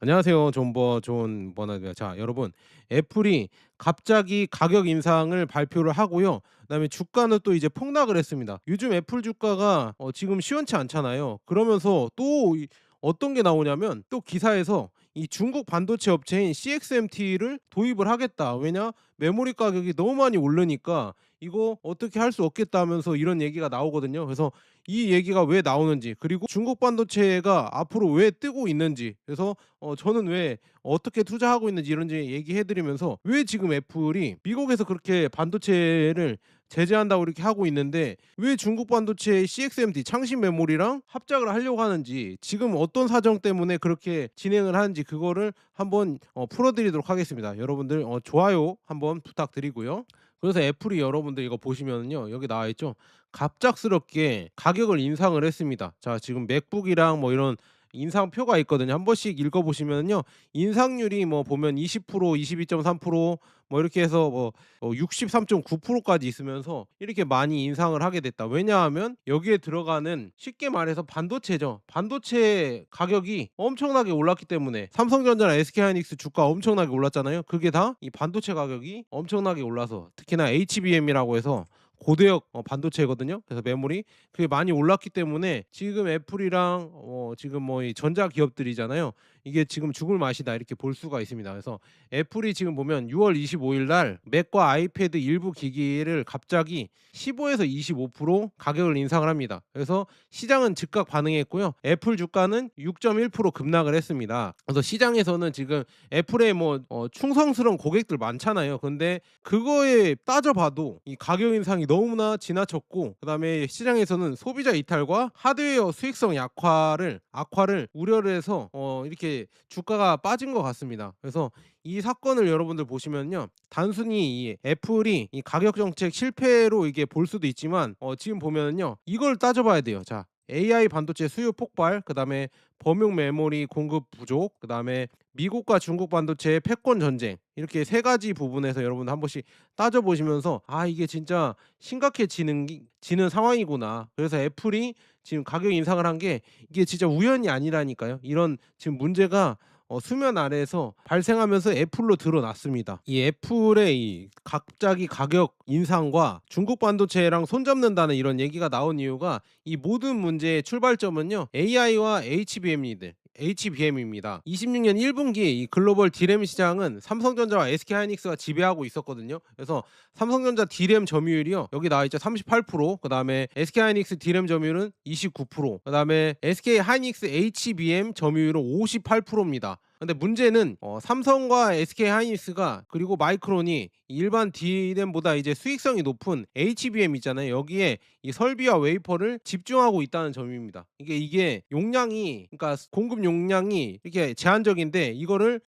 안녕하세요. 존 버나드입니다. 자, 여러분, 애플이 갑자기 가격 인상을 발표를 하고요. 그다음에 주가는 또 이제 폭락을 했습니다. 요즘 애플 주가가 지금 시원치 않잖아요. 그러면서 또 어떤 게 나오냐면 또 기사에서 이 중국 반도체 업체인 CXMT를 도입을 하겠다. 왜냐? 메모리 가격이 너무 많이 오르니까 이거 어떻게 할 수 없겠다 하면서 이런 얘기가 나오거든요. 그래서 이 얘기가 왜 나오는지, 그리고 중국 반도체가 앞으로 왜 뜨고 있는지, 그래서 저는 왜 어떻게 투자하고 있는지 이런 얘기해 드리면서, 왜 지금 애플이 미국에서 그렇게 반도체를 제재한다고 이렇게 하고 있는데 왜 중국 반도체 CXMT 창신 메모리랑 합작을 하려고 하는지, 지금 어떤 사정 때문에 그렇게 진행을 하는지, 그거를 한번 풀어 드리도록 하겠습니다. 여러분들 좋아요 한번 부탁드리고요. 그래서 애플이, 여러분들 이거 보시면은요, 여기 나와 있죠. 갑작스럽게 가격을 인상을 했습니다. 자, 지금 맥북이랑 뭐 이런 인상표가 있거든요. 한 번씩 읽어 보시면요. 인상률이 뭐 보면 20%, 22.3%, 뭐 이렇게 해서 뭐 63.9%까지 있으면서 이렇게 많이 인상을 하게 됐다. 왜냐하면 여기에 들어가는, 쉽게 말해서 반도체죠. 반도체 가격이 엄청나게 올랐기 때문에 삼성전자나 SK하이닉스 주가 엄청나게 올랐잖아요. 그게 다 이 반도체 가격이 엄청나게 올라서, 특히나 HBM이라고 해서 고대역 반도체거든요. 그래서 메모리, 그게 많이 올랐기 때문에 지금 애플이랑 지금 뭐 이 전자 기업들이잖아요. 이게 지금 죽을 맛이다 이렇게 볼 수가 있습니다. 그래서 애플이 지금 보면 6월 25일 날 맥과 아이패드 일부 기기를 갑자기 15에서 25% 가격을 인상을 합니다. 그래서 시장은 즉각 반응했고요. 애플 주가는 6.1% 급락을 했습니다. 그래서 시장에서는 지금 애플에 뭐 충성스러운 고객들 많잖아요. 근데 그거에 따져봐도 이 가격 인상이 너무나 지나쳤고, 그다음에 시장에서는 소비자 이탈과 하드웨어 수익성 악화를 우려를 해서 이렇게 주가가 빠진 것 같습니다. 그래서 이 사건을 여러분들 보시면요, 단순히 이 애플이 이 가격 정책 실패로 이게 볼 수도 있지만, 지금 보면은요, 이걸 따져봐야 돼요. 자, AI 반도체 수요 폭발, 그다음에 범용 메모리 공급 부족, 그다음에 미국과 중국 반도체의 패권 전쟁, 이렇게 세 가지 부분에서 여러분들 한 번씩 따져 보시면서, 아, 이게 진짜 지는 상황이구나. 그래서 애플이 지금 가격 인상을 한 게 이게 진짜 우연이 아니라니까요. 이런 지금 문제가 수면 아래에서 발생하면서 애플로 드러났습니다. 이 애플의 이 갑자기 가격 인상과 중국 반도체랑 손잡는다는 이런 얘기가 나온 이유가, 이 모든 문제의 출발점은요, AI와 HBM입니다. 26년 1분기 이 글로벌 디램 시장은 삼성전자와 SK하이닉스가 지배하고 있었거든요. 그래서 삼성전자 디램 점유율이요, 여기 나와 있죠. 38%, 그다음에 SK하이닉스 디램 점유율은 29%, 그다음에 SK하이닉스 HBM 점유율은 58%입니다. 근데 문제는 삼성과 SK하이닉스가, 그리고 마이크론이 일반 D램보다 이제 수익성이 높은 HBM 있잖아요. 여기에 이 설비와 웨이퍼를 집중하고 있다는 점입니다. 이게 용량이, 그러니까 공급 용량이 이렇게 제한적인데,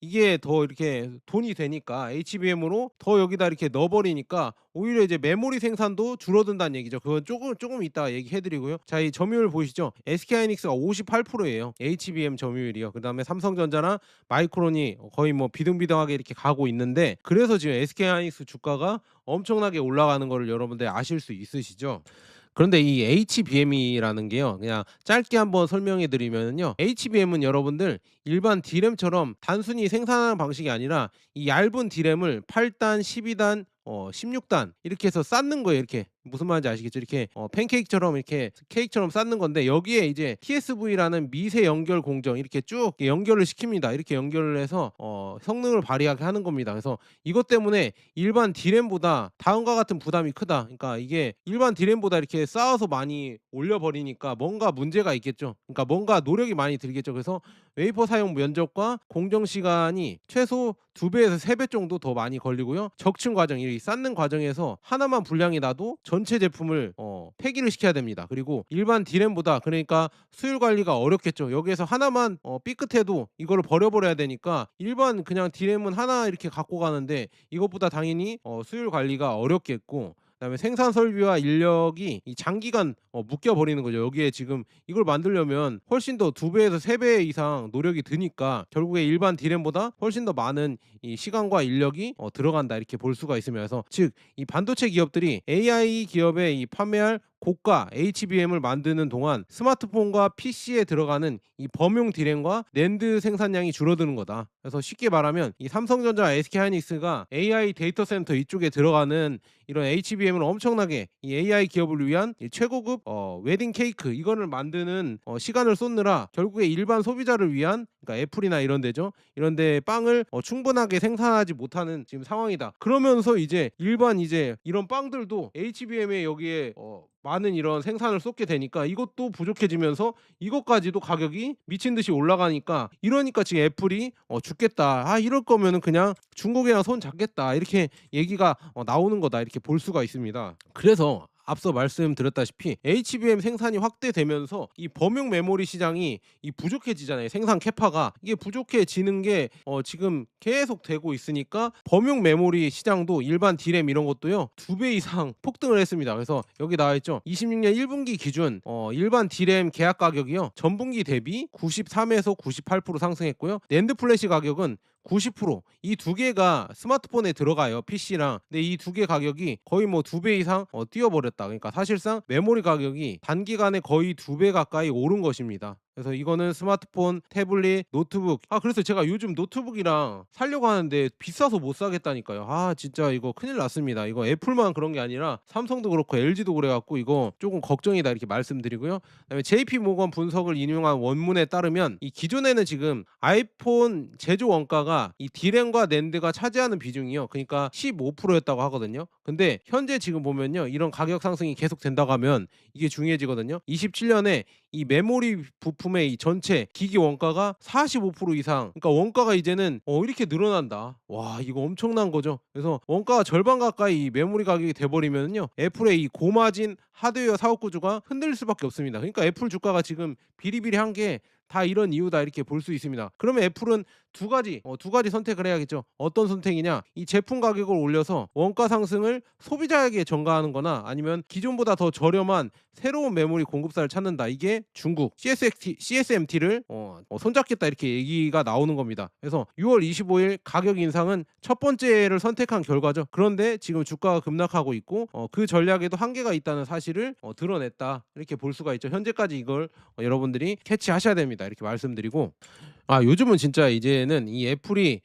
이게 더 이렇게 돈이 되니까 HBM으로 더 여기다 이렇게 넣어 버리니까 오히려 이제 메모리 생산도 줄어든다는 얘기죠. 그건 조금 이따 얘기해 드리고요. 자, 이 점유율 보이시죠? SK하이닉스가 58%예요. HBM 점유율이요. 그다음에 삼성전자나 마이크론이 거의 뭐 비등비등하게 이렇게 가고 있는데, 그래서 지금 SK하이닉스 주가가 엄청나게 올라가는 거를 여러분들 아실 수 있으시죠? 그런데 이 HBM이라는 게요, 그냥 짧게 한번 설명해 드리면요, HBM은 여러분들 일반 D램처럼 단순히 생산하는 방식이 아니라 이 얇은 D램을 8단, 12단, 16단 이렇게 해서 쌓는 거예요. 이렇게, 무슨 말인지 아시겠죠? 이렇게 팬케이크처럼, 이렇게 케이크처럼 쌓는 건데, 여기에 이제 TSV라는 미세 연결 공정, 이렇게 쭉 연결을 시킵니다. 이렇게 연결을 해서 성능을 발휘하게 하는 겁니다. 그래서 이것 때문에 일반 D램보다 다음과 같은 부담이 크다. 그러니까 이게 일반 D램보다 이렇게 쌓아서 많이 올려 버리니까 뭔가 문제가 있겠죠. 그러니까 뭔가 노력이 많이 들겠죠. 그래서 웨이퍼 사용 면적과 공정 시간이 최소 2배에서 3배 정도 더 많이 걸리고요. 적층 과정, 이 쌓는 과정에서 하나만 불량이 나도 전체 제품을 폐기를 시켜야 됩니다. 그리고 일반 D램보다, 그러니까 수율 관리가 어렵겠죠. 여기에서 하나만 삐끗해도 이거를 버려야 되니까, 일반 그냥 D램은 하나 이렇게 갖고 가는데 이것보다 당연히 수율 관리가 어렵겠고, 그다음에 생산 설비와 인력이 이 장기간 묶여 버리는 거죠. 여기에 지금 이걸 만들려면 훨씬 더 2배에서 3배 이상 노력이 드니까, 결국에 일반 D램보다 훨씬 더 많은 이 시간과 인력이 들어간다 이렇게 볼 수가 있으면서, 즉 이 반도체 기업들이 AI 기업에 이 판매할 고가 HBM을 만드는 동안 스마트폰과 PC에 들어가는 이 범용 디램과 낸드 생산량이 줄어드는 거다. 그래서 쉽게 말하면 이 삼성전자, SK하이닉스가 AI 데이터 센터 이쪽에 들어가는 이런 HBM을 엄청나게 이 AI 기업을 위한 이 최고급 웨딩 케이크 이거를 만드는 시간을 쏟느라 결국에 일반 소비자를 위한, 그러니까 애플이나 이런 데죠. 이런 데 빵을 충분하게 생산하지 못하는 지금 상황이다. 그러면서 이제 일반 이제 이런 빵들도 HBM에 여기에 많은 이런 생산을 쏟게 되니까 이것도 부족해지면서 이것까지도 가격이 미친 듯이 올라가니까, 이러니까 지금 애플이 죽겠다. 아, 이럴 거면은 그냥 중국이랑 손 잡겠다. 이렇게 얘기가 나오는 거다. 이렇게 볼 수가 있습니다. 그래서 앞서 말씀드렸다시피 HBM 생산이 확대되면서 이 범용 메모리 시장이 이 부족해지잖아요. 생산 캐파가 이게 부족해지는 게 지금 계속 되고 있으니까 범용 메모리 시장도 일반 디램 이런 것도요 2배 이상 폭등을 했습니다. 그래서 여기 나와 있죠. 26년 1분기 기준 일반 디램 계약 가격이요 전분기 대비 93에서 98% 상승했고요. 낸드 플래시 가격은 90%, 이 두 개가 스마트폰에 들어가요, PC랑. 근데 이 두 개 가격이 거의 뭐 2배 이상 뛰어버렸다. 그러니까 사실상 메모리 가격이 단기간에 거의 2배 가까이 오른 것입니다. 그래서 이거는 스마트폰, 태블릿, 노트북, 그래서 제가 요즘 노트북이랑 사려고 하는데 비싸서 못 사겠다니까요. 진짜 이거 큰일 났습니다. 이거 애플만 그런 게 아니라 삼성도 그렇고 LG도 그래 갖고 이거 조금 걱정이다 이렇게 말씀드리고요. 그다음에 JP 모건 분석을 인용한 원문에 따르면 이 기존에는 지금 아이폰 제조 원가가 이 디램과 낸드가 차지하는 비중이요, 그러니까 15%였다고 하거든요. 근데 현재 지금 보면요, 이런 가격 상승이 계속 된다고 하면 이게 중요해지거든요. 27년에 이 메모리 부품의 이 전체 기기 원가가 45% 이상, 그러니까 원가가 이제는 이렇게 늘어난다. 와, 이거 엄청난 거죠. 그래서 원가가 절반 가까이 이 메모리 가격이 돼버리면요 애플의 이 고마진 하드웨어 사업 구조가 흔들릴 수밖에 없습니다. 그러니까 애플 주가가 지금 비리비리한 게 다 이런 이유다 이렇게 볼 수 있습니다. 그러면 애플은 두 가지 선택을 해야겠죠. 어떤 선택이냐? 이 제품 가격을 올려서 원가 상승을 소비자에게 전가하는 거나, 아니면 기존보다 더 저렴한 새로운 메모리 공급사를 찾는다. 이게 중국 CSMT를 손잡겠다 이렇게 얘기가 나오는 겁니다. 그래서 6월 25일 가격 인상은 첫 번째를 선택한 결과죠. 그런데 지금 주가가 급락하고 있고 그 전략에도 한계가 있다는 사실을 드러냈다 이렇게 볼 수가 있죠. 현재까지 이걸 여러분들이 캐치하셔야 됩니다. 이렇게 말씀드리고, 요즘은 진짜 이제는 이 애플이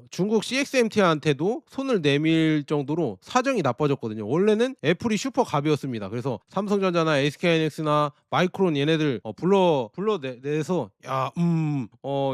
중국 CXMT한테도 손을 내밀 정도로 사정이 나빠졌거든요. 원래는 애플이 슈퍼 갑이었습니다. 그래서 삼성전자나 SK하이닉스나 마이크론 얘네들 불러내서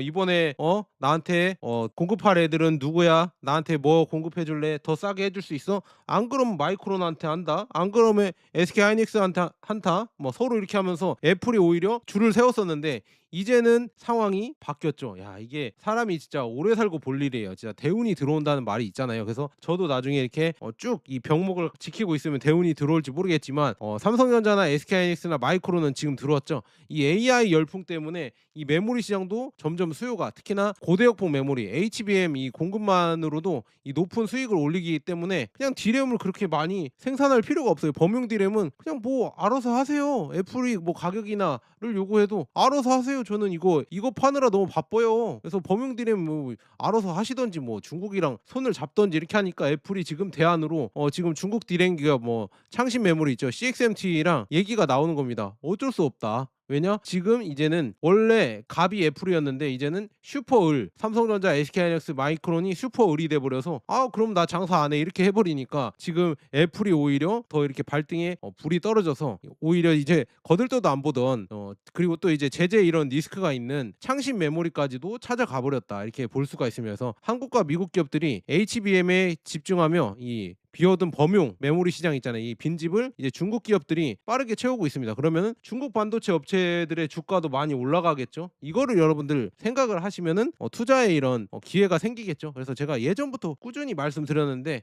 이번에 나한테 공급할 애들은 누구야? 나한테 뭐 공급해 줄래? 더 싸게 해줄 수 있어? 안 그러면 마이크론한테 한다. 안 그러면 SK하이닉스한테 한다. 뭐 서로 이렇게 하면서 애플이 오히려 줄을 세웠었는데 이제는 상황이 바뀌었죠. 야, 이게 사람이 진짜 오래 살고 볼 일이에요. 진짜 대운이 들어온다는 말이 있잖아요. 그래서 저도 나중에 이렇게 쭉 이 병목을 지키고 있으면 대운이 들어올지 모르겠지만 삼성전자나 SK하이닉스나 마이크론은 지금 들어왔죠. 이 AI 열풍 때문에 이 메모리 시장도 점점 수요가, 특히나 고대역폭 메모리 HBM 이 공급만으로도 이 높은 수익을 올리기 때문에 그냥 디램을 그렇게 많이 생산할 필요가 없어요. 범용 디램은 그냥 뭐 알아서 하세요. 애플이 뭐 가격이나를 요구해도 알아서 하세요. 저는 이거 파느라 너무 바빠요. 그래서 범용 디램 뭐 알아서 하시던지 뭐 중국이랑 손을 잡던지 이렇게 하니까 애플이 지금 대안으로 지금 중국 디램 기업 뭐 창신 메모리 있죠, CXMT랑 얘기가 나오는 겁니다. 어쩔 수 없다. 왜냐? 지금 이제는 원래 갑이 애플이었는데 이제는 슈퍼을, 삼성전자, SK하이닉스, 마이크론이 슈퍼을이 돼버려서 그럼 나 장사 안 해 이렇게 해버리니까 지금 애플이 오히려 더 이렇게 발등에 불이 떨어져서 오히려 이제 거들떠도 안 보던 그리고 또 이제 제재 이런 리스크가 있는 창신 메모리까지도 찾아가 버렸다 이렇게 볼 수가 있으면서 한국과 미국 기업들이 HBM에 집중하며 이 비어든 범용 메모리 시장 있잖아요. 이 빈집을 이제 중국 기업들이 빠르게 채우고 있습니다. 그러면은 중국 반도체 업체들의 주가도 많이 올라가겠죠. 이거를 여러분들 생각을 하시면은 투자에 이런 기회가 생기겠죠. 그래서 제가 예전부터 꾸준히 말씀드렸는데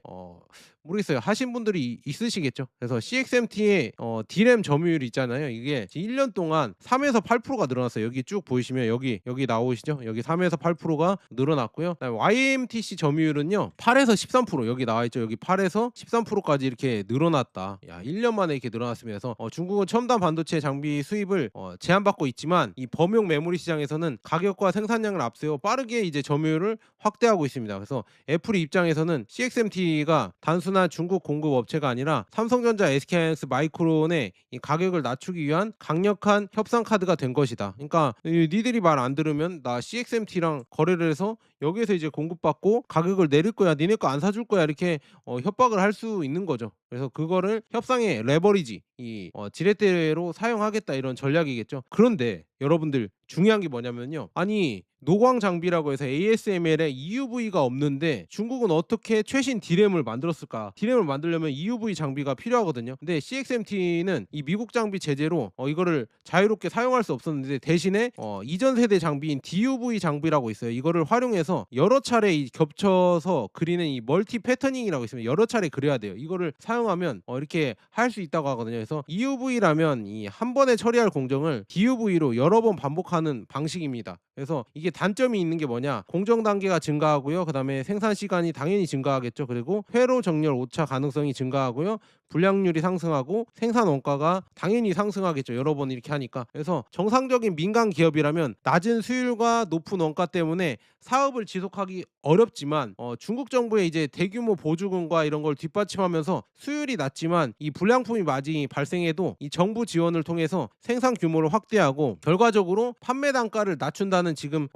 모르겠어요. 하신 분들이 있으시겠죠. 그래서 CXMT의 디램 점유율 있잖아요. 이게 1년 동안 3에서 8%가 늘어났어요. 여기 쭉 보시면 여기 나오시죠. 여기 3에서 8%가 늘어났고요. 그다음에 YMTC 점유율은요 8에서 13%, 여기 나와 있죠. 여기 8에서 10%에서 13%까지 이렇게 늘어났다. 야, 1년 만에 이렇게 늘어났습니다. 그래서 중국은 첨단 반도체 장비 수입을 제한받고 있지만 이 범용 메모리 시장에서는 가격과 생산량을 앞세워 빠르게 이제 점유율을 확대하고 있습니다. 그래서 애플의 입장에서는 CXMT가 단순한 중국 공급 업체가 아니라 삼성전자, SK하이닉스, 마이크론의 이 가격을 낮추기 위한 강력한 협상 카드가 된 것이다. 그러니까 니들이 말 안 들으면 나 CXMT랑 거래를 해서 여기에서 이제 공급받고 가격을 내릴 거야. 니네 거 안 사줄 거야. 이렇게 협박을 할 수 있는 거죠. 그래서 그거를 협상의 레버리지 지렛대로 사용하겠다 이런 전략이겠죠. 그런데 여러분들 중요한 게 뭐냐면요. 아니 노광 장비라고 해서 ASML에 EUV가 없는데 중국은 어떻게 최신 D램을 만들었을까? D램을 만들려면 EUV 장비가 필요하거든요. 근데 CXMT는 이 미국 장비 제재로 이거를 자유롭게 사용할 수 없었는데 대신에 이전 세대 장비인 DUV 장비라고 있어요. 이거를 활용해서 여러 차례 겹쳐서 그리는 이 멀티 패터닝이라고 있으면 여러 차례 그려야 돼요. 이거를 사용하면 이렇게 할 수 있다고 하거든요. 그래서 EUV라면 이 한 번에 처리할 공정을 DUV로 여러 번 반복하는 방식입니다. 그래서 이게 단점이 있는 게 뭐냐? 공정 단계가 증가하고요. 그다음에 생산 시간이 당연히 증가하겠죠. 그리고 회로 정렬 오차 가능성이 증가하고요. 불량률이 상승하고 생산 원가가 당연히 상승하겠죠. 여러 번 이렇게 하니까. 그래서 정상적인 민간 기업이라면 낮은 수율과 높은 원가 때문에 사업을 지속하기 어렵지만 중국 정부의 이제 대규모 보조금과 이런 걸 뒷받침하면서 수율이 낮지만 이 불량품이 많이 발생해도 이 정부 지원을 통해서 생산 규모를 확대하고 결과적으로 판매 단가를 낮춘다는 지금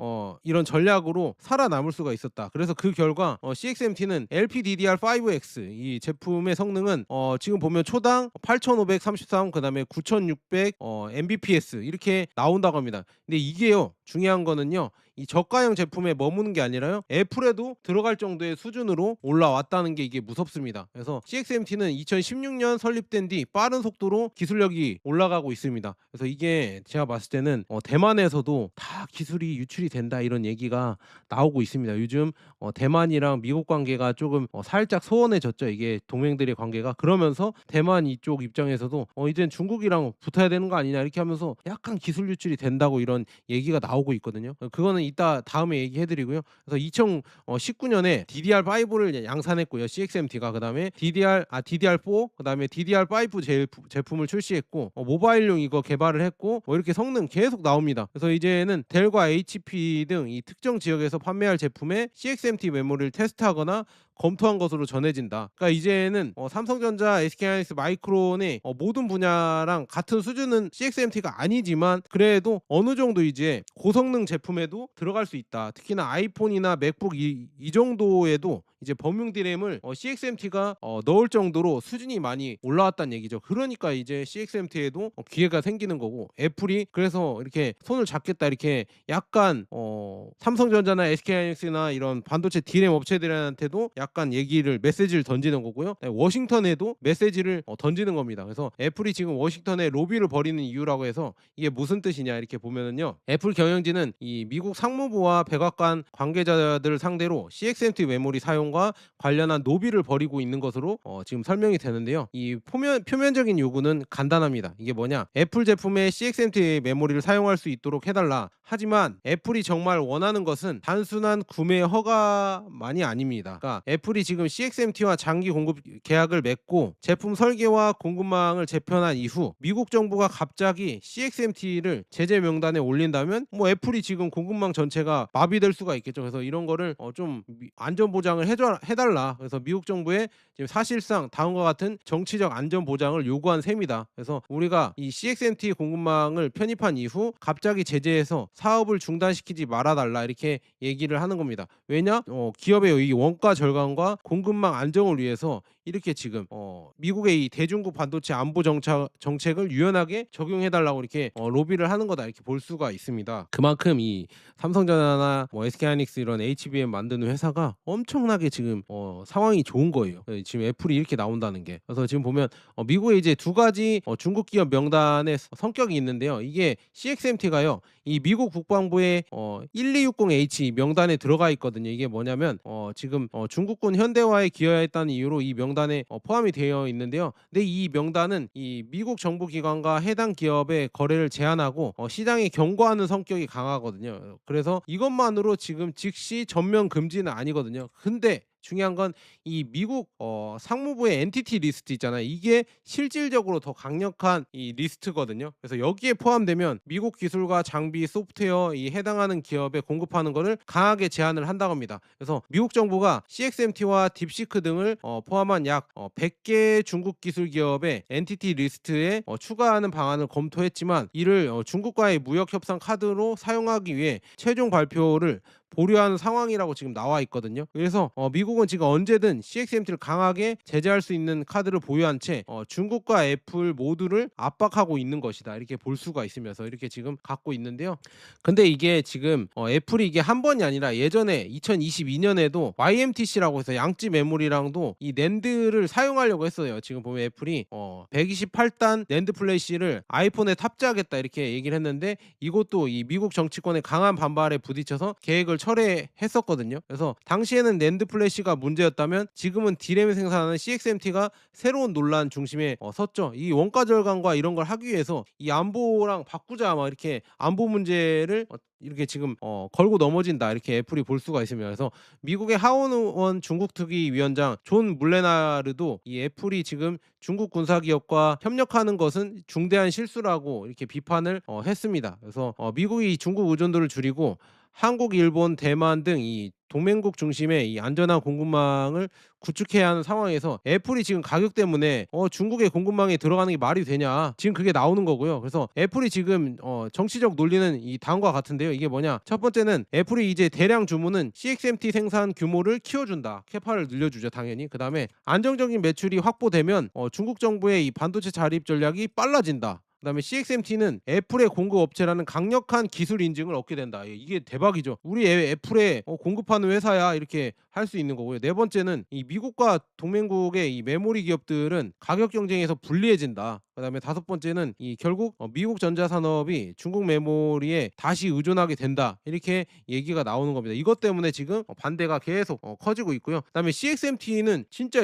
이런 전략으로 살아남을 수가 있었다. 그래서 그 결과 CXMT는 LPDDR5X 이 제품의 성능은 지금 보면 초당 8533 그다음에 9600 Mbps 이렇게 나온다고 합니다. 근데 이게요 중요한 거는요 이 저가형 제품에 머무는 게 아니라요 애플에도 들어갈 정도의 수준으로 올라왔다는 게 이게 무섭습니다. 그래서 CXMT는 2016년 설립된 뒤 빠른 속도로 기술력이 올라가고 있습니다. 그래서 이게 제가 봤을 때는 대만에서도 다 기술이 유출이 된다 이런 얘기가 나오고 있습니다. 요즘 대만이랑 미국 관계가 조금 살짝 소원해졌죠. 이게 동맹들의 관계가. 그러면서 대만 이쪽 입장에서도 이젠 중국이랑 붙어야 되는 거 아니냐 이렇게 하면서 약간 기술 유출이 된다고 이런 얘기가 나오고 있거든요. 그거는 이따 다음에 얘기해드리고요. 그래서 2019년에 DDR5를 양산했고요. CXMT가 그다음에 DDR4 그다음에 DDR5 제품을 출시했고 모바일용 이거 개발을 했고 이렇게 성능 계속 나옵니다. 그래서 이제는 델과 HP 등 이 특정 지역에서 판매할 제품에 CXMT 메모리를 테스트하거나 검토한 것으로 전해진다. 그러니까 이제는 삼성전자, SK하이닉스, 마이크론의 모든 분야랑 같은 수준은 CXMT가 아니지만 그래도 어느 정도 이제 고성능 제품에도 들어갈 수 있다. 특히나 아이폰이나 맥북 이 정도에도 이제 범용 D램을 CXMT가 넣을 정도로 수준이 많이 올라왔다는 얘기죠. 그러니까 이제 CXMT에도 기회가 생기는 거고 애플이 그래서 이렇게 손을 잡겠다 이렇게 약간 삼성전자나 SK하이닉스나 이런 반도체 D램 업체들한테도 약간 메시지를 던지는 거고요. 워싱턴에도 메시지를 던지는 겁니다. 그래서 애플이 지금 워싱턴에 로비를 벌이는 이유라고 해서 이게 무슨 뜻이냐 이렇게 보면은요. 애플 경영진은 이 미국 상무부와 백악관 관계자들을 상대로 CXMT 메모리 사용과 관련한 노비를 벌이고 있는 것으로 지금 설명이 되는데요. 이 표면적인 요구는 간단합니다. 이게 뭐냐? 애플 제품에 CXMT 메모리를 사용할 수 있도록 해달라. 하지만 애플이 정말 원하는 것은 단순한 구매 허가만이 아닙니다. 그러니까 애플이 지금 CXMT와 장기 공급 계약을 맺고 제품 설계와 공급망을 재편한 이후 미국 정부가 갑자기 CXMT를 제재 명단에 올린다면 애플이 지금 공급망 전체가 마비될 수가 있겠죠. 그래서 이런 거를 좀 안전 보장을 해달라. 그래서 미국 정부에 지금 사실상 다음과 같은 정치적 안전 보장을 요구한 셈이다. 그래서 우리가 이 CXMT 공급망을 편입한 이후 갑자기 제재해서 사업을 중단시키지 말아달라 이렇게 얘기를 하는 겁니다. 왜냐? 기업의 이 원가 절감과 공급망 안정을 위해서 이렇게 지금 미국의 이 대중국 반도체 안보 정책을 유연하게 적용해달라고 이렇게 로비를 하는 거다 이렇게 볼 수가 있습니다. 그만큼 이 삼성전자나 SK하이닉스 이런 HBM 만드는 회사가 엄청나게 지금 상황이 좋은 거예요. 지금 애플이 이렇게 나온다는 게. 그래서 지금 보면 미국에 이제 두 가지 중국 기업 명단의 성격이 있는데요. 이게 CXMT가요. 이 미국 국방부의 1260H 명단에 들어가 있거든요. 이게 뭐냐면 지금 중국군 현대화에 기여했다는 이유로 이 명단에 포함이 되어 있는데요. 근데 이 명단은 이 미국 정부 기관과 해당 기업의 거래를 제한하고 시장에 경고하는 성격이 강하거든요. 그래서 이것만으로 지금 즉시 전면 금지는 아니거든요. 근데 중요한 건 이 미국 상무부의 엔티티 리스트 있잖아요. 이게 실질적으로 더 강력한 이 리스트거든요. 그래서 여기에 포함되면 미국 기술과 장비, 소프트웨어 이 해당하는 기업에 공급하는 거를 강하게 제한을 한다고 합니다. 그래서 미국 정부가 CXMT와 딥시크 등을 포함한 약 100개 중국 기술 기업의 엔티티 리스트에 추가하는 방안을 검토했지만 이를 중국과의 무역 협상 카드로 사용하기 위해 최종 발표를 보류하는 상황이라고 지금 나와 있거든요. 그래서 미국은 지금 언제든 CXMT를 강하게 제재할 수 있는 카드를 보유한 채 중국과 애플 모두를 압박하고 있는 것이다. 이렇게 볼 수가 있으면서 이렇게 지금 갖고 있는데요. 근데 이게 지금 애플이 이게 한 번이 아니라 예전에 2022년에도 YMTC라고 해서 양지 메모리랑도 이 낸드를 사용하려고 했어요. 지금 보면 애플이 128단 낸드 플래시를 아이폰에 탑재하겠다 이렇게 얘기를 했는데 이것도 이 미국 정치권의 강한 반발에 부딪혀서 계획을 철회했었거든요. 그래서 당시에는 낸드 플래시가 문제였다면 지금은 디램 생산하는 CXMT가 새로운 논란 중심에 섰죠. 이 원가 절감과 이런 걸 하기 위해서 이 안보랑 바꾸자 막 이렇게 안보 문제를 이렇게 지금 걸고 넘어진다 이렇게 애플이 볼 수가 있습니다. 그래서 미국의 하원 중국특위위원장 존 물레나르도 이 애플이 지금 중국 군사기업과 협력하는 것은 중대한 실수라고 이렇게 비판을 했습니다. 그래서 미국이 중국 의존도를 줄이고 한국, 일본, 대만 등 이 동맹국 중심의 이 안전한 공급망을 구축해야 하는 상황에서 애플이 지금 가격 때문에 중국의 공급망에 들어가는 게 말이 되냐 지금 그게 나오는 거고요. 그래서 애플이 지금 정치적 논리는 이 다음과 같은데요. 이게 뭐냐, 첫 번째는 애플이 이제 대량 주문은 CXMT 생산 규모를 키워준다, 캐파를 늘려주죠 당연히. 그 다음에 안정적인 매출이 확보되면 중국 정부의 이 반도체 자립 전략이 빨라진다. 그다음에 CXMT는 애플의 공급 업체라는 강력한 기술 인증을 얻게 된다. 이게 대박이죠. 우리 애플에 공급하는 회사야 이렇게 할 수 있는 거고요. 네 번째는 이 미국과 동맹국의 이 메모리 기업들은 가격 경쟁에서 불리해진다. 그다음에 다섯 번째는 이 결국 미국 전자산업이 중국 메모리에 다시 의존하게 된다. 이렇게 얘기가 나오는 겁니다. 이것 때문에 지금 반대가 계속 커지고 있고요. 그다음에 CXMT는 진짜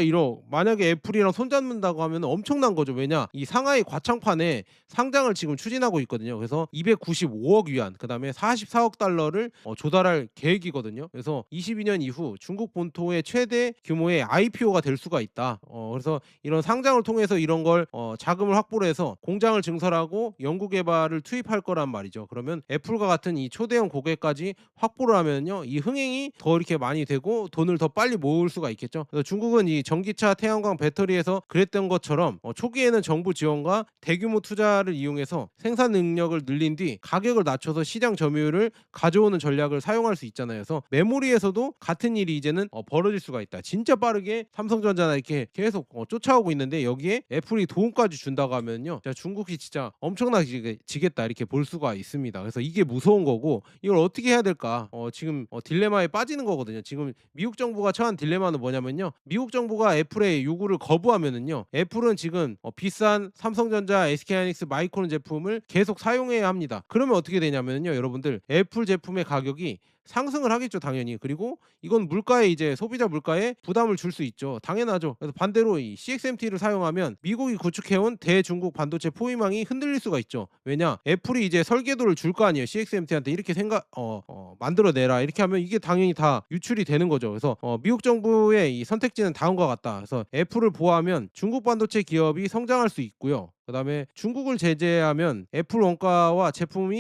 만약에 애플이랑 손잡는다고 하면 엄청난 거죠. 왜냐? 이 상하이 과창판에 상장을 지금 추진하고 있거든요. 그래서 295억 위안, 그다음에 44억 달러를 조달할 계획이거든요. 그래서 22년 이후 중국 본토의 최대 규모의 IPO가 될 수가 있다. 그래서 이런 상장을 통해서 이런 걸 자금을 확보를 해서 공장을 증설하고 연구 개발을 투입할 거란 말이죠. 그러면 애플과 같은 이 초대형 고객까지 확보를 하면요, 이 흥행이 더 이렇게 많이 되고 돈을 더 빨리 모을 수가 있겠죠. 그래서 중국은 이 전기차, 태양광, 배터리에서 그랬던 것처럼 초기에는 정부 지원과 대규모 투자를 이용해서 생산 능력을 늘린 뒤 가격을 낮춰서 시장 점유율을 가져오는 전략을 사용할 수 있잖아요. 그래서 메모리에서도 같은 일이 이제는 벌어질 수가 있다. 진짜 빠르게 삼성전자나 이렇게 계속 쫓아오고 있는데 여기에 애플이 도움까지 준다고 하면요, 중국이 진짜 엄청나지겠다 이렇게 볼 수가 있습니다. 그래서 이게 무서운 거고 이걸 어떻게 해야 될까? 지금 딜레마에 빠지는 거거든요. 지금 미국 정부가 처한 딜레마는 뭐냐면요, 미국 정부가 애플의 요구를 거부하면은요, 애플은 지금 비싼 삼성전자, SK하이닉스, 마이크론 제품을 계속 사용해야 합니다. 그러면 어떻게 되냐면요, 여러분들, 애플 제품의 가격이 상승을 하겠죠 당연히. 그리고 이건 물가에 이제 소비자 물가에 부담을 줄 수 있죠. 당연하죠. 그래서 반대로 이 CXMT를 사용하면 미국이 구축해온 대중국 반도체 포위망이 흔들릴 수가 있죠. 왜냐, 애플이 이제 설계도를 줄 거 아니에요. CXMT한테 이렇게 만들어내라 이렇게 하면 이게 당연히 다 유출이 되는 거죠. 그래서 미국 정부의 이 선택지는 다음과 같다. 그래서 애플을 보호하면 중국 반도체 기업이 성장할 수 있고요. 그다음에 중국을 제재하면 애플 원가와 제품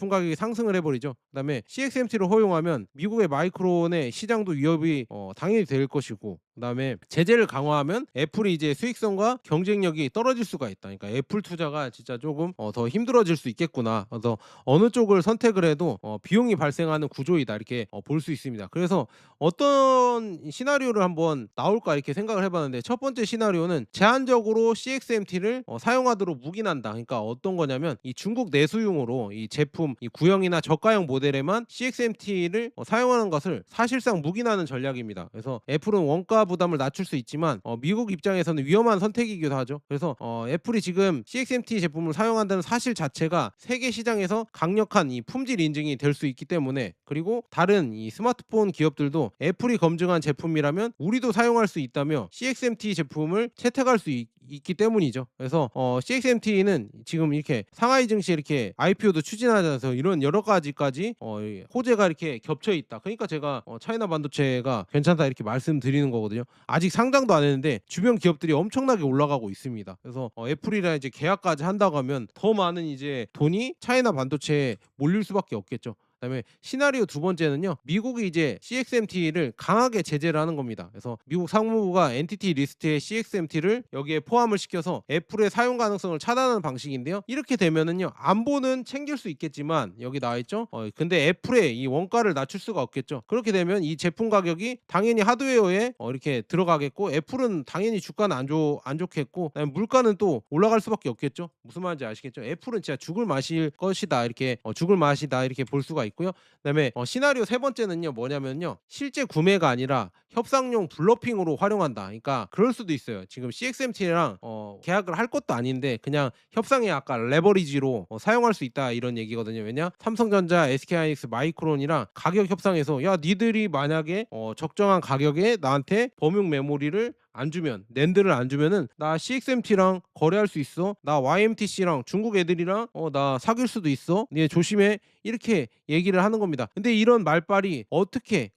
가격이 상승을 해버리죠. 그다음에 CXMT를 허용하면 미국의 마이크론의 시장도 위협이 당연히 될 것이고, 그다음에 제재를 강화하면 애플이 이제 수익성과 경쟁력이 떨어질 수가 있다. 그러니까 애플 투자가 진짜 조금 더 힘들어질 수 있겠구나. 그래서 어느 쪽을 선택을 해도 비용이 발생하는 구조이다 이렇게 볼 수 있습니다. 그래서 어떤 시나리오를 한번 나올까 이렇게 생각을 해봤는데, 첫 번째 시나리오는 제한적으로 CXMT를 사용하도록 묵인한다. 그러니까 어떤 거냐면 이 중국 내수용으로 이 제품 이 구형이나 저가형 모델에만 CXMT를 사용하는 것을 사실상 묵인하는 전략입니다. 그래서 애플은 원가 부담을 낮출 수 있지만 미국 입장에서는 위험한 선택이기도 하죠. 그래서 애플이 지금 CXMT 제품을 사용한다는 사실 자체가 세계 시장에서 강력한 이 품질 인증이 될 수 있기 때문에, 그리고 다른 이 스마트폰 기업들도 애플이 검증한 제품이라면 우리도 사용할 수 있다며 CXMT 제품을 채택할 수 있기 때문이죠. 그래서 CXMT는 지금 이렇게 상하이 증시에 이렇게 IPO도 추진하면서 이런 여러 가지까지 이 호재가 이렇게 겹쳐 있다. 그러니까 제가 차이나 반도체가 괜찮다 이렇게 말씀드리는 거거든요. 아직 상장도 안 했는데 주변 기업들이 엄청나게 올라가고 있습니다. 그래서 애플이랑 이제 계약까지 한다고 하면 더 많은 이제 돈이 차이나 반도체에 몰릴 수밖에 없겠죠. 그다음에 시나리오 두 번째는요. 미국이 이제 CXMT를 강하게 제재를 하는 겁니다. 그래서 미국 상무부가 엔티티 리스트에 CXMT를 여기에 포함을 시켜서 애플의 사용 가능성을 차단하는 방식인데요. 이렇게 되면은요. 안보는 챙길 수 있겠지만 여기 나와 있죠. 근데 애플의 이 원가를 낮출 수가 없겠죠. 그렇게 되면 이 제품 가격이 당연히 하드웨어에 이렇게 들어가겠고 애플은 당연히 주가는 안 좋겠고 그다음에 물가는 또 올라갈 수밖에 없겠죠. 무슨 말인지 아시겠죠? 애플은 진짜 죽을 맛일 것이다 이렇게 죽을 맛이다 이렇게 볼 수가 있고요. 그다음에 시나리오 세 번째는요. 뭐냐면요. 실제 구매가 아니라 협상용 블러핑으로 활용한다. 그러니까 그럴 수도 있어요. 지금 CXMT랑 계약을 할 것도 아닌데 그냥 협상의 아까 레버리지로 사용할 수 있다 이런 얘기거든요. 왜냐? 삼성전자, SK하이닉스, 마이크론이랑 가격 협상에서 야 니들이 만약에 적정한 가격에 나한테 범용 메모리를 안 주면 낸드를 안 주면은 나 CXMT랑 거래할 수 있어. 나 YMTC랑 중국 애들이랑 나 사귈 수도 있어. 네 조심해. 이렇게 얘기를 하는 겁니다. 근데 이런 말빨이 어떻게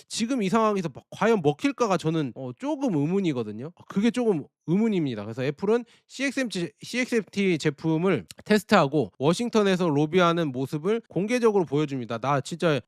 지금 이 상황에서 과연 먹힐까가 저는 조금 의문이거든요. 그게 조금 의문입니다. 그래서 애플은 CXMT 제품을 테스트하고 워싱턴에서 로비하는 모습을 공개적으로 보여줍니다. 나 진짜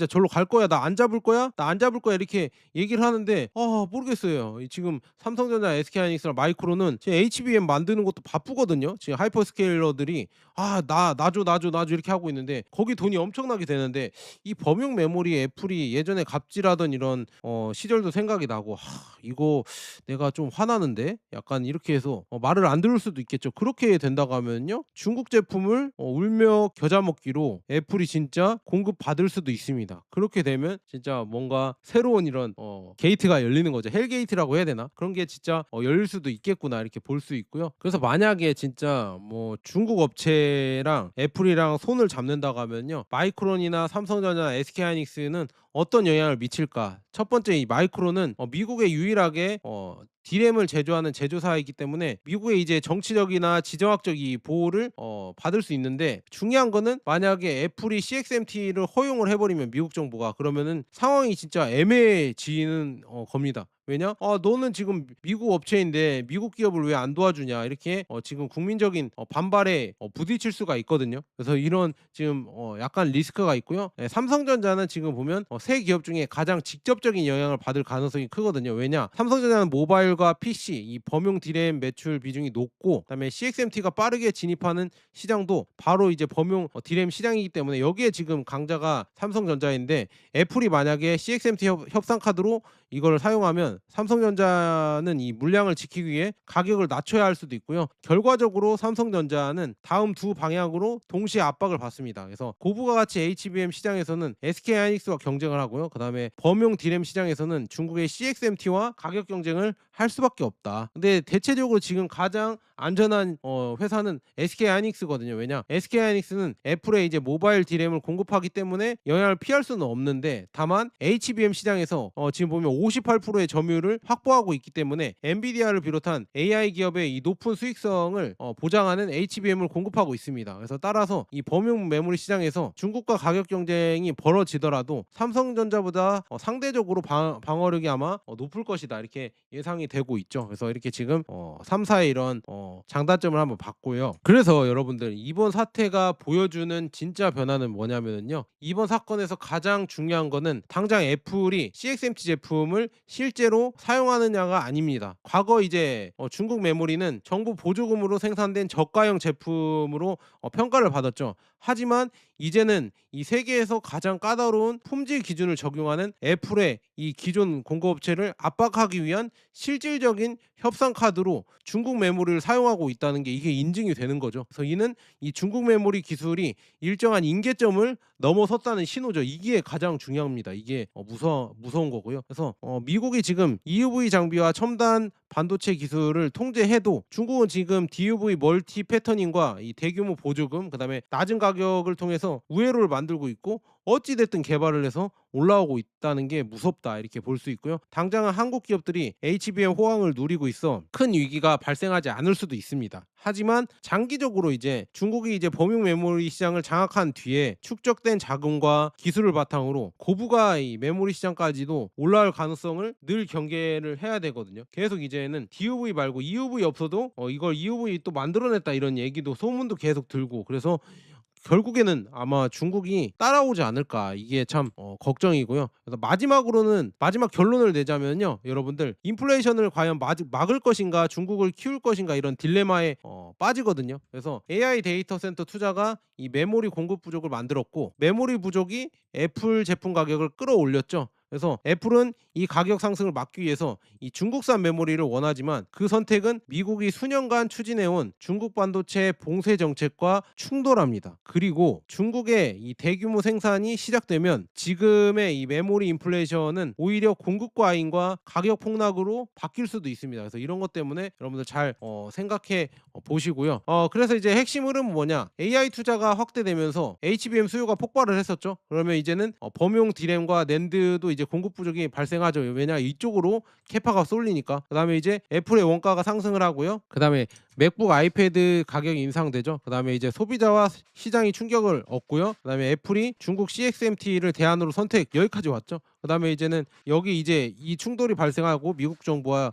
절로 갈 거야. 나 안 잡을 거야. 나 안 잡을 거야. 이렇게 얘기를 하는데 모르겠어요. 지금 삼성전자, SK하이닉스랑 마이크론은 지금 HBM 만드는 것도 바쁘거든요. 지금 하이퍼스케일러들이 나 줘 이렇게 하고 있는데 거기 돈이 엄청나게 되는데 이 범용 메모리 애플이 예전에 갑질하던 이런 시절도 생각이 나고 이거 내가 좀 화나는데 약간 이렇게 해서 말을 안 들을 수도 있겠죠. 그렇게 된다고 하면요. 중국 제품을 울며 겨자 먹기로 애플이 진짜 공급받을 수도 있습니다. 그렇게 되면 진짜 뭔가 새로운 이런 게이트가 열리는 거죠. 헬게이트라고 해야 되나? 그런 게 진짜 열릴 수도 있겠구나 이렇게 볼 수 있고요. 그래서 만약에 진짜 뭐 중국 업체랑 애플이랑 손을 잡는다고 하면요. 마이크론이나 삼성전자, SK하이닉스는 어떤 영향을 미칠까? 첫 번째 이 마이크론은 미국에 유일하게 D램을 제조하는 제조사이기 때문에 미국의 이제 정치적이나 지정학적 이 보호를 받을 수 있는데 중요한 거는 만약에 애플이 CXMT를 허용을 해버리면 미국 정부가 그러면은 상황이 진짜 애매해지는 겁니다. 왜냐? 너는 지금 미국 업체인데 미국 기업을 왜 안 도와주냐 이렇게 지금 국민적인 반발에 부딪힐 수가 있거든요. 그래서 이런 지금 약간 리스크가 있고요. 삼성전자는 지금 보면 세 기업 중에 가장 직접적인 영향을 받을 가능성이 크거든요. 왜냐? 삼성전자는 모바일과 PC 이 범용 D램 매출 비중이 높고 그다음에 CXMT가 빠르게 진입하는 시장도 바로 이제 범용 D램 시장이기 때문에 여기에 지금 강자가 삼성전자인데 애플이 만약에 CXMT 협상 카드로 이걸 사용하면 삼성전자는 이 물량을 지키기 위해 가격을 낮춰야 할 수도 있고요. 결과적으로 삼성전자는 다음 두 방향으로 동시에 압박을 받습니다. 그래서 고부가 가치 HBM 시장에서는 SK하이닉스와 경쟁을 하고요. 그다음에 범용 D램 시장에서는 중국의 CXMT와 가격 경쟁을 할 수밖에 없다. 근데 대체적으로 지금 가장 안전한 회사는 SK하이닉스거든요. 왜냐? SK하이닉스는 애플의 이제 모바일 D램을 공급하기 때문에 영향을 피할 수는 없는데 다만 HBM 시장에서 지금 보면 58%의 점유율을 확보하고 있기 때문에 엔비디아를 비롯한 AI 기업의 이 높은 수익성을 보장하는 HBM을 공급하고 있습니다. 그래서 따라서 이 범용 메모리 시장에서 중국과 가격 경쟁이 벌어지더라도 삼성전자보다 상대적으로 방어력이 아마 높을 것이다 이렇게 예상이 되고 있죠. 그래서 이렇게 지금 3사의 이런 장단점을 한번 봤고요. 그래서 여러분들 이번 사태가 보여주는 진짜 변화는 뭐냐면요. 이번 사건에서 가장 중요한 거는 당장 애플이 CXMT 제품을 실제로 사용하느냐가 아닙니다. 과거 이제 중국 메모리는 정부 보조금으로 생산된 저가형 제품으로 평가를 받았죠. 하지만 이제는 이 세계에서 가장 까다로운 품질 기준을 적용하는 애플의 이 기존 공급업체를 압박하기 위한 실질적인 협상 카드로 중국 메모리를 사용하고 있다는 게 이게 인증이 되는 거죠. 그래서 이는 이 중국 메모리 기술이 일정한 임계점을 넘어섰다는 신호죠. 이게 가장 중요합니다. 이게 무서운 거고요. 그래서 미국이 지금 EUV 장비와 첨단 반도체 기술을 통제해도 중국은 지금 DUV 멀티 패터닝과 이 대규모 보조금 그다음에 낮은 가격을 통해서 우회로를 만들고 있고 어찌 됐든 개발을 해서 올라오고 있다는 게 무섭다 이렇게 볼 수 있고요. 당장은 한국 기업들이 HBM 호황을 누리고 있어 큰 위기가 발생하지 않을 수도 있습니다. 하지만 장기적으로 이제 중국이 이제 범용 메모리 시장을 장악한 뒤에 축적된 자금과 기술을 바탕으로 고부가 이 메모리 시장까지도 올라올 가능성을 늘 경계를 해야 되거든요. 계속 이제는 DUV 말고 EUV 없어도 이걸 EUV 또 만들어냈다 이런 얘기도 소문도 계속 들고, 그래서 결국에는 아마 중국이 따라오지 않을까, 이게 참 걱정이고요. 그래서 마지막으로는 마지막 결론을 내자면요. 여러분들 인플레이션을 과연 막을 것인가 중국을 키울 것인가 이런 딜레마에 빠지거든요. 그래서 AI 데이터 센터 투자가 이 메모리 공급 부족을 만들었고 메모리 부족이 애플 제품 가격을 끌어올렸죠. 그래서 애플은 이 가격 상승을 막기 위해서 이 중국산 메모리를 원하지만 그 선택은 미국이 수년간 추진해온 중국 반도체 봉쇄 정책과 충돌합니다. 그리고 중국의 이 대규모 생산이 시작되면 지금의 이 메모리 인플레이션은 오히려 공급 과잉과 가격 폭락으로 바뀔 수도 있습니다. 그래서 이런 것 때문에 여러분들 잘 생각해 보시고요. 그래서 이제 핵심 흐름은 뭐냐? AI 투자가 확대되면서 HBM 수요가 폭발을 했었죠. 그러면 이제는 범용 디램과 낸드도 이제 공급 부족이 발생하죠. 왜냐 이쪽으로 캐파가 쏠리니까. 그다음에 이제 애플의 원가가 상승을 하고요. 그다음에 맥북 아이패드 가격이 인상되죠. 그다음에 이제 소비자와 시장이 충격을 얻고요. 그다음에 애플이 중국 CXMT를 대안으로 선택, 여기까지 왔죠. 그다음에 이제는 여기 이제 이 충돌이 발생하고 미국 정부와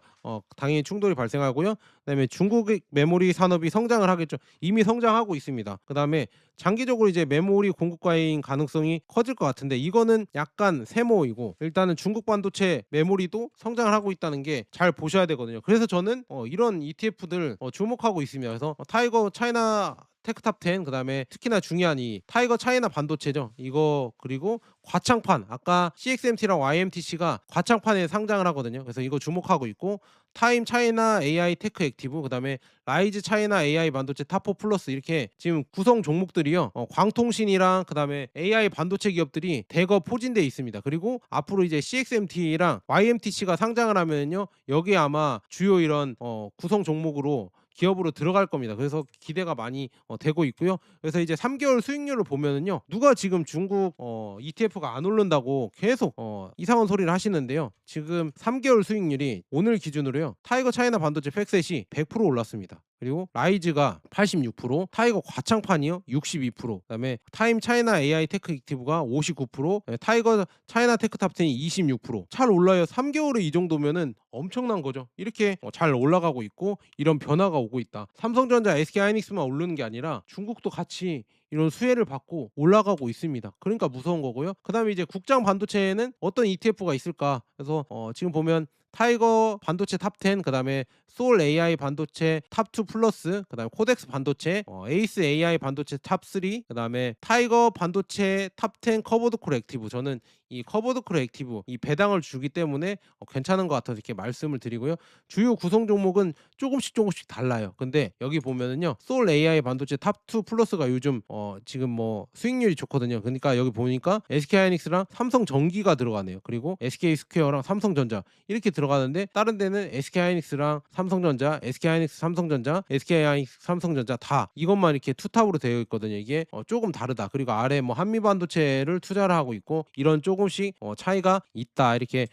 당연히 충돌이 발생하고요. 그다음에 중국의 메모리 산업이 성장을 하겠죠. 이미 성장하고 있습니다. 그다음에 장기적으로 이제 메모리 공급 과잉 가능성이 커질 것 같은데 이거는 약간 세모이고, 일단은 중국 반도체 메모리도 성장을 하고 있다는 게 잘 보셔야 되거든요. 그래서 저는 이런 ETF들 주목하고 있습니다. 그래서 타이거 차이나 테크탑 10, 그다음에 특히나 중요한 이 타이거 차이나 반도체죠. 이거 그리고 과창판, 아까 CXMT랑 YMTC가 과창판에 상장을 하거든요. 그래서 이거 주목하고 있고, 타임 차이나 AI 테크 액티브, 그다음에 라이즈 차이나 AI 반도체 탑4 플러스, 이렇게 지금 구성 종목들이요. 광통신이랑 그다음에 AI 반도체 기업들이 대거 포진돼 있습니다. 그리고 앞으로 이제 CXMT랑 YMTC가 상장을 하면요. 여기에 아마 주요 이런 구성 종목으로 기업으로 들어갈 겁니다. 그래서 기대가 많이 되고 있고요. 그래서 이제 3개월 수익률을 보면은요. 누가 지금 중국 ETF가 안 오른다고 계속 이상한 소리를 하시는데요. 지금 3개월 수익률이 오늘 기준으로요. 타이거 차이나 반도체 팩셋이 100% 올랐습니다. 그리고 라이즈가 86%, 타이거 과창판이요 62%, 그다음에 타임 차이나 AI 테크 액티브가 59%, 타이거 차이나 테크탑 10이 26%잘 올라요. 3개월에 이 정도면은 엄청난 거죠. 이렇게 잘 올라가고 있고 이런 변화가 오고 있다. 삼성전자, SK하이닉스만 오르는 게 아니라 중국도 같이 이런 수혜를 받고 올라가고 있습니다. 그러니까 무서운 거고요. 그다음에 이제 국장 반도체에는 어떤 ETF가 있을까? 그래서 지금 보면 타이거 반도체 탑 10, 그다음에 소울 AI 반도체 탑 2 플러스, 그다음에 코덱스 반도체, 에이스 AI 반도체 탑 3, 그다음에 타이거 반도체 탑 10 커버드 콜 액티브. 저는 이 커버드 콜 액티브 이 배당을 주기 때문에 괜찮은 것 같아서 이렇게 말씀을 드리고요. 주요 구성 종목은 조금씩 달라요. 근데 여기 보면은요. 소울 AI 반도체 탑 2 플러스가 요즘 지금 뭐 수익률이 좋거든요. 그러니까 여기 보니까 SK하이닉스랑 삼성전기가 들어가네요. 그리고 SK스퀘어랑 삼성전자 이렇게 들어가는데, 다른 데는 SK하이닉스랑 삼성전자, SK하이닉스 삼성전자, SK하이닉스 삼성전자 다 이것만 이렇게 투탑으로 되어 있거든요. 이게 조금 다르다. 그리고 아래 뭐 한미반도체를 투자를 하고 있고, 이런 조금씩 차이가 있다 이렇게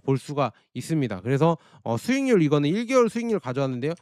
볼 수가 있습니다. 그래서 수익률, 이거는 1개월 수익률 가져왔는데요.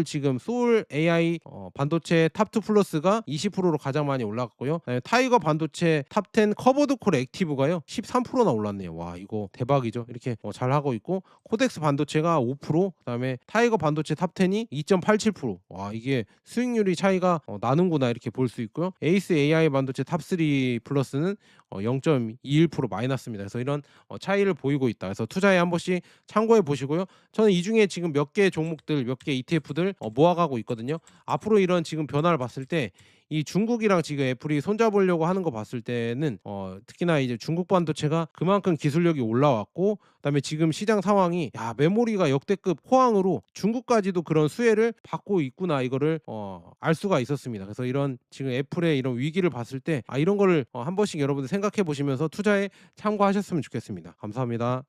지금 소울 AI 반도체 탑 2 플러스가 20%로 가장 많이 올라갔고요. 타이거 반도체 탑 10 커버드 콜 액티브가요 13%나 올랐네요. 와, 이거 대박이죠. 이렇게 잘 하고 있고, 코덱스 반도체가 5%, 그다음에 타이거 반도체 탑 10이 2.87%. 와, 이게 수익률이 차이가 나는구나 이렇게 볼 수 있고요. 에이스 AI 반도체 탑 3 플러스는 0.21% 마이너스입니다. 그래서 이런 차이를 보이고 있다. 그래서 투자에 한 번씩 참고해 보시고요. 저는 이 중에 지금 몇 개 종목들, 몇 개 ETF들 모아가고 있거든요. 앞으로 이런 지금 변화를 봤을 때 이 중국이랑 지금 애플이 손잡으려고 하는 거 봤을 때는 특히나 이제 중국 반도체가 그만큼 기술력이 올라왔고, 그다음에 지금 시장 상황이 메모리가 역대급 호황으로 중국까지도 그런 수혜를 받고 있구나, 이거를 알 수가 있었습니다. 그래서 이런 지금 애플의 이런 위기를 봤을 때 이런 거를 한 번씩 여러분들 생각해 보시면서 투자에 참고하셨으면 좋겠습니다. 감사합니다.